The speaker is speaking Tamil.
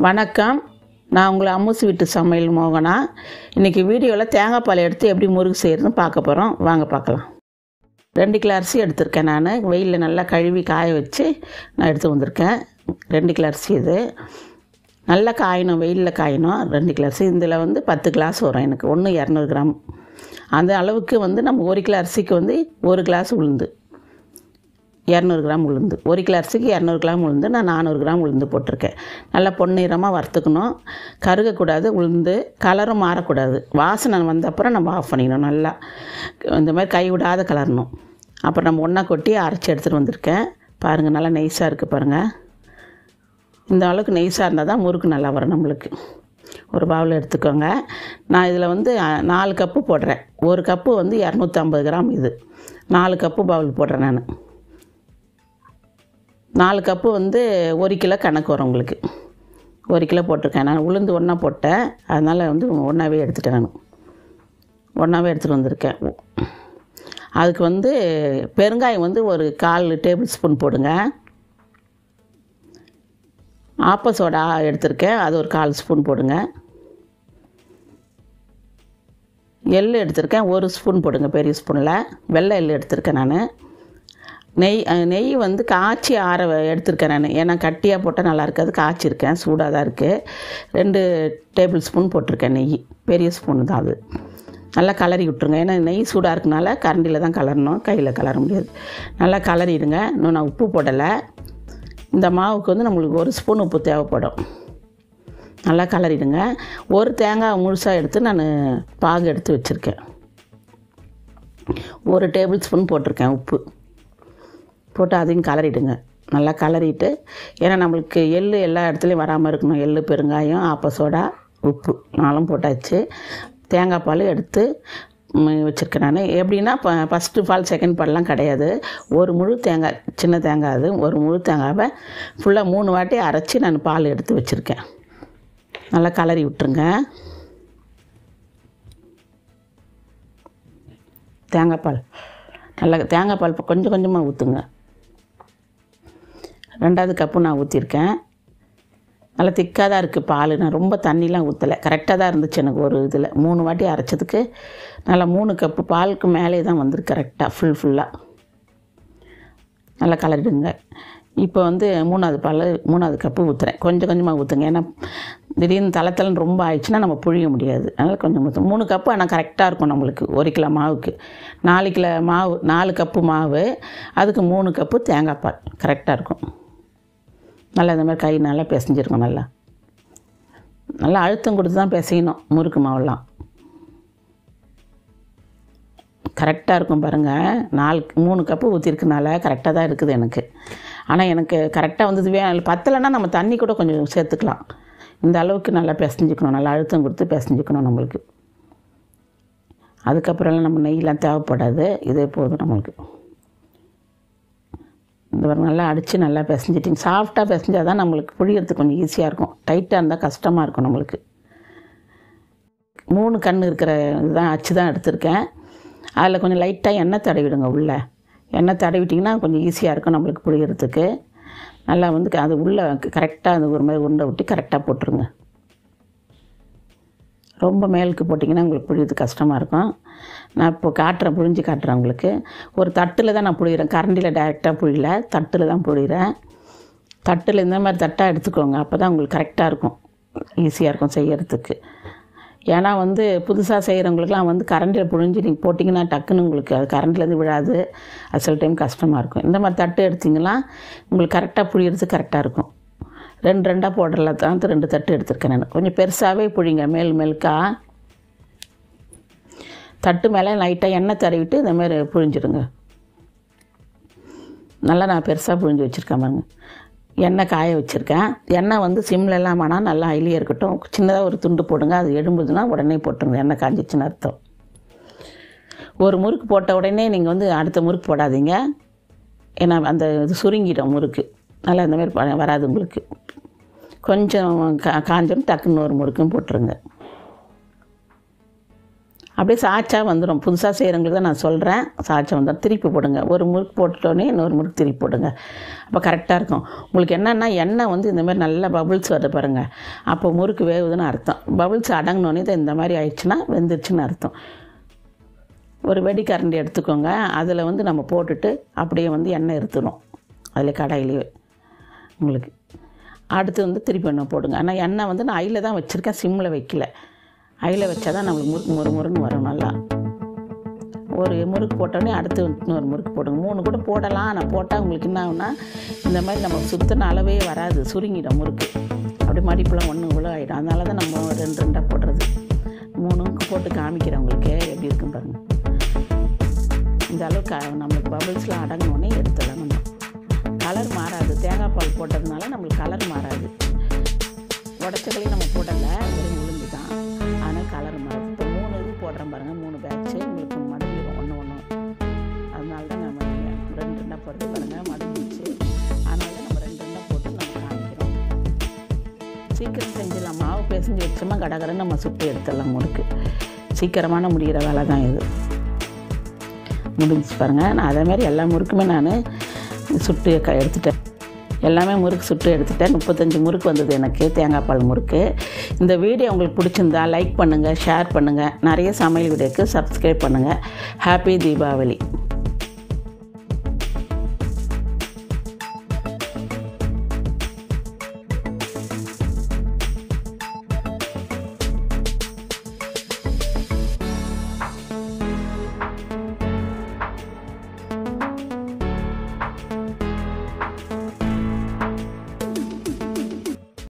வணக்கம். நான் உங்களை அம்முசு வீட்டு சமையல் மோகனா. இன்றைக்கி வீடியோவில் தேங்காய் பால் எடுத்து எப்படி முறுக்கு செய்கிறதுன்னு பார்க்க போகிறோம். வாங்க பார்க்கலாம். 2 கிலோ அரிசி எடுத்திருக்கேன். நான் வெயிலில் நல்லா கழுவி காய வச்சு நான் எடுத்து வந்திருக்கேன். 2 கிலோ அரிசி இது நல்லா காயணும், வெயிலில் காயணும். 2 கிலோ அரிசி இதில் 10 கிளாஸ் வரும். எனக்கு 200 கிராம். அந்த அளவுக்கு நம்ம 1 கிலோ அரிசிக்கு 1 கிளாஸ் உளுந்து, 200 கிராம் உளுந்து. 1 கிலோ அரிசிக்கு 200 கிராம் உளுந்து. நான் 400 கிராம் உளுந்து போட்டிருக்கேன். நல்லா பொன்னிறமாக வறுத்துக்கணும். கருகக்கூடாது. உளுந்து கலரும் மாறக்கூடாது. வாசனை வந்த அப்புறம் நம்ம ஆஃப் பண்ணிக்கணும். நல்லா இந்த மாதிரி கை விடாத கலரணும். அப்புறம் நம்ம ஒன்றா கொட்டி அரைச்சி எடுத்துகிட்டு வந்திருக்கேன். பாருங்கள், நல்லா நெய்ஸாக இருக்குது பாருங்கள். இந்த அளவுக்கு நெய்ஸாக இருந்தால் தான் முறுக்கு நல்லா வரும் நம்மளுக்கு. ஒரு பவுல் எடுத்துக்கோங்க. நான் இதில் 4 கப்பு போடுறேன். 1 கப்பு 250 கிராம். இது 4 கப்பு பவுல் போடுறேன். நான் 4 கப்பு 1 கிலோ கணக்கு வரும் உங்களுக்கு. 1 கிலோ போட்டிருக்கேன். நான் உளுந்து ஒன்றா போட்டேன், அதனால் ஒன்றாவே எடுத்துட்டேன். நான் ஒன்றாவே எடுத்துகிட்டு வந்திருக்கேன். அதுக்கு பெருங்காயம் 1/4 டேபிள் ஸ்பூன் போடுங்க. ஆப்ப சோடா எடுத்திருக்கேன், அது 1/4 ஸ்பூன் போடுங்க. எள் எடுத்திருக்கேன், 1 ஸ்பூன் போடுங்க, பெரிய ஸ்பூனில். வெள்ளை எள் எடுத்திருக்கேன். நான் நெய் காய்ச்சி ஆற எடுத்திருக்கேன். நான் ஏன்னா கட்டியாக போட்டால் நல்லா இருக்காது. காய்ச்சிருக்கேன், சூடாக தான் இருக்குது. 2 டேபிள் ஸ்பூன் போட்டிருக்கேன் நெய். பெரிய ஸ்பூன் தான் அது. நல்லா கலரி விட்டுருங்க. ஏன்னா நெய் சூடாக இருக்கனால கரண்டியில் தான் கலரணும், கையில் கலர முடியாது. நல்லா கலரிடுங்க. இன்னும் நான் உப்பு போடலை. இந்த மாவுக்கு நம்மளுக்கு 1 ஸ்பூன் உப்பு தேவைப்படும். நல்லா கலரிடுங்க. ஒரு தேங்காய் முழுசாக எடுத்து நான் பாகு எடுத்து வச்சுருக்கேன். 1 டேபிள் ஸ்பூன் போட்டிருக்கேன் உப்பு போட்டு அதையும் கலரிடுங்க. நல்லா கலரிட்டு, ஏன்னா நம்மளுக்கு எள் எல்லா இடத்துலையும் வராமல் இருக்கணும். எள், பெருங்காயம், ஆப்ப சோடா, உப்பு 4 போட்டாச்சு. தேங்காய் பால் எடுத்து வச்சுருக்கேன். நான் எப்படின்னா ஃபஸ்ட்டு பால், செகண்ட் பால்லாம் கிடையாது. ஒரு முழு தேங்காய், சின்ன தேங்காய், அது ஒரு முழு தேங்காவை ஃபுல்லாக 3 வாட்டி அரைச்சி நான் பால் எடுத்து வச்சுருக்கேன். நல்லா கலரி விட்டுருங்க. தேங்காய் பால் கொஞ்சம் கொஞ்சமாக ஊற்றுங்க. 2வது கப்பு நான் ஊற்றிருக்கேன். நல்லா திக்காக தான் இருக்குது பால். நான் ரொம்ப தண்ணிலாம் ஊற்றலை, கரெக்டாக தான் இருந்துச்சு எனக்கு. ஒரு இதில் 3 வாட்டி அரைச்சதுக்கு நல்லா 3 கப்பு பாலுக்கு மேலே தான் வந்திருக்கு கரெக்டாக, ஃபுல்லாக. நல்லா கலரிடுங்க. இப்போ 3வது கப்பு ஊற்றுறேன். கொஞ்சம் கொஞ்சமாக ஊற்றுங்க. ஏன்னா திடீர்னு தளத்தலன்னு ரொம்ப ஆயிடுச்சுன்னா நம்ம புழிய முடியாது. அதனால் கொஞ்சம் ஊற்றும். 3 கப்பு ஆனால் கரெக்டாக இருக்கும் நம்மளுக்கு. 1 கிலோ மாவுக்கு 4 கிலோ மாவு, 4 கப்பு மாவு, அதுக்கு 3 கப்பு தேங்காய் பால் கரெக்டாக இருக்கும். நல்லா இந்த மாதிரி கை நல்லா பிசைஞ்சிருக்கும். நல்லா அழுத்தம் கொடுத்து தான் பிசையணும் முறுக்கு மாவெல்லாம். கரெக்டாக இருக்கும் பாருங்கள். 3 கப்பு ஊற்றிருக்கனால கரெக்டாக தான் இருக்குது எனக்கு. ஆனால் எனக்கு கரெக்டாக பத்தலைன்னா நம்ம தண்ணி கூட கொஞ்சம் சேர்த்துக்கலாம். இந்த அளவுக்கு நல்லா பிசைஞ்சிக்கணும். நல்லா அழுத்தம் கொடுத்து பிசைஞ்சிக்கணும் நம்மளுக்கு. அதுக்கப்புறம்லாம் நம்ம நெய்யெலாம் தேவைப்படாது. இதே போதும் நம்மளுக்கு. இந்த மாதிரி நல்லா அடித்து நல்லா பிசைஞ்சிட்டிங்க. சாஃப்டாக பிசைஞ்சால் தான் நம்மளுக்கு புழியறதுக்கு கொஞ்சம் ஈஸியாக இருக்கும். டைட்டாக இருந்தால் கஷ்டமாக இருக்கும் நம்மளுக்கு. 3 கண் இருக்கிற இதுதான் அச்சு தான் எடுத்திருக்கேன். அதில் கொஞ்சம் லைட்டாக எண்ணெய் தடவிடுங்க. உள்ளே எண்ணெய் தடவிட்டிங்கன்னா கொஞ்சம் ஈஸியாக இருக்கும் நம்மளுக்கு புழியறதுக்கு. நல்லா அது உள்ளே கரெக்டாக அந்த ஒரு மாதிரி உருண்டை விட்டு கரெக்டாக போட்டுருங்க. ரொம்ப மேலுக்கு போட்டிங்கன்னா உங்களுக்கு புழியறது கஷ்டமாக இருக்கும். நான் இப்போ புழிஞ்சு காட்டுறேன் உங்களுக்கு. ஒரு தட்டில் தான் நான் புழிகிறேன். கரண்டியில் டைரெக்டாக புழியல, தட்டில் தான் புழிகிறேன். தட்டில் இந்த மாதிரி தட்டாக எடுத்துக்கோங்க. அப்போ தான் உங்களுக்கு கரெக்டாக இருக்கும், ஈஸியாக இருக்கும் செய்கிறதுக்கு. ஏன்னா புதுசாக செய்கிறவங்களுக்குலாம் கரண்டியில் புழிஞ்சு நீங்கள் போட்டிங்கன்னா டக்குன்னு உங்களுக்கு அது கரண்டிலேருந்து விழாது. அது சில டைம் கஷ்டமாக இருக்கும். இந்த மாதிரி தட்டு எடுத்திங்கன்னா உங்களுக்கு கரெக்டாக புழியறதுக்கு கரெக்டாக இருக்கும். 2 போடுறல தான் 2 தட்டு எடுத்துருக்கேன் நான். கொஞ்சம் பெருசாகவே புழிங்க. மேலுக்கா தட்டு மேலே லைட்டாக எண்ணெய் தடவிட்டு இந்த மாதிரி புழிஞ்சிடுங்க. நல்லா நான் பெருசாக புழிஞ்சு வச்சுருக்கேன் பாருங்க. எண்ணெய் காய வச்சுருக்கேன். எண்ணெய் சிம்லெல்லாம் ஆனால் நல்லா ஹைலியே இருக்கட்டும். சின்னதாக ஒரு துண்டு போடுங்க. அது எழும்புதுன்னா உடனே போட்டுருங்க. எண்ணெய் காஞ்சிச்சுன்னு அர்த்தம். ஒரு முறுக்கு போட்ட உடனே நீங்கள் அடுத்த முறுக்கு போடாதீங்க. ஏன்னா அந்த இது சுருங்கிடும் முறுக்கு. நல்லா இந்த மாதிரி வராது உங்களுக்கு. கொஞ்சம் காஞ்சோன்னு டக்குன்னு ஒரு முறுக்கும் போட்டுருங்க. அப்படியே சாய்ச்சா வந்துடும். புதுசாக செய்கிறவங்களுக்கு தான் நான் சொல்கிறேன். சாய்ச்சா வந்துடும். திருப்பி போடுங்க. ஒரு முறுக்கு போட்டுட்டோன்னே இன்னொரு முறுக்கு திருப்பி போடுங்க. அப்போ கரெக்டாக இருக்கும். உங்களுக்கு என்னென்னா எண்ணெய் வந்து இந்தமாதிரி நல்லா பபுள்ஸ் வருது பாருங்கள், அப்போ முறுக்கு வேகுதுன்னு அர்த்தம். பபுள்ஸ் அடங்கினோன்னே தான் இந்த மாதிரி ஆயிடுச்சுன்னா வெந்துருச்சுன்னு அர்த்தம். ஒரு வெடிக்கரண்டி எடுத்துக்கோங்க. அதில் வந்து நம்ம போட்டுட்டு அப்படியே வந்து எண்ணெய் எடுத்துடும் அதில் கடாயிலேயே உங்களுக்கு. அடுத்து வந்து திருப்பி எண்ணெய் போடுங்க. ஆனால் எண்ணெய் வந்து நான் ஐயில் தான் வச்சுருக்கேன், சிம்மில் வைக்கல. ஐயில் வச்சா தான் நம்மளுக்கு முறுக்கு முறுமுறுன்னு வரும் நல்லா. ஒரு முறுக்கு போட்டோடனே அடுத்து இன்னொரு முறுக்கு போடுங்க. 3 கூட போடலாம். ஆனால் போட்டால் உங்களுக்கு என்ன ஆகுனா இந்த மாதிரி நம்ம சுற்றின அளவே வராது, சுருங்கிடும் முறுக்கு. அப்படி மடிப்புலாம் ஒன்று இவ்வளோ ஆகிடும். அதனால தான் நம்ம 2 போடுறது. 3 போட்டு காமிக்கிறேன் உங்களுக்கு எப்படி இருக்குன்னு பாருங்கள். இந்த அளவுக்கு நம்மளுக்கு பபிள்ஸ்லாம் அடங்கினோடனே எடுத்துடலாம். நம்ம கலர் மாறாது. தேங்காய் பால் போட்டதுனால நம்மளுக்கு கலர் மாறாது. உடச்சக்களையும் நம்ம போடலை, வெறும் உளுந்து தான். ஆனால் கலர் மாறாது. இப்போ 3 இது போடுறோம் பாருங்கள், 3 பேட்ச்சு உங்களுக்கு மடங்கிடும் ஒன்று. அதனால தான் நம்ம 2 போடுறது பாருங்கள், மடங்கிடுச்சு. அதனால தான் நம்ம 2 போட்டு நம்ம காமிக்கிறோம். சீக்கிரம் செஞ்சிடலாம். மாவு பிசைஞ்சு வச்சோமா கடகடன்னு நம்ம சுட்டு எடுத்துடலாம் முறுக்கு. சீக்கிரமான முடிகிற வேலை தான் இது. முடிஞ்சிச்சு பாருங்கள். நான் அதேமாதிரி எல்லா முறுக்குமே நான் சுட்டு எடுத்துட்டேன். எல்லாமே முறுக்கு சுட்டு எடுத்துட்டேன். 35 முறுக்கு வந்தது எனக்கு, தேங்காய் பால் முறுக்கு. இந்த வீடியோ உங்களுக்கு பிடிச்சிருந்தா லைக் பண்ணுங்கள், ஷேர் பண்ணுங்கள். நிறைய சமையல் வீடியோக்கு சப்ஸ்கிரைப் பண்ணுங்கள். ஹாப்பி தீபாவளி.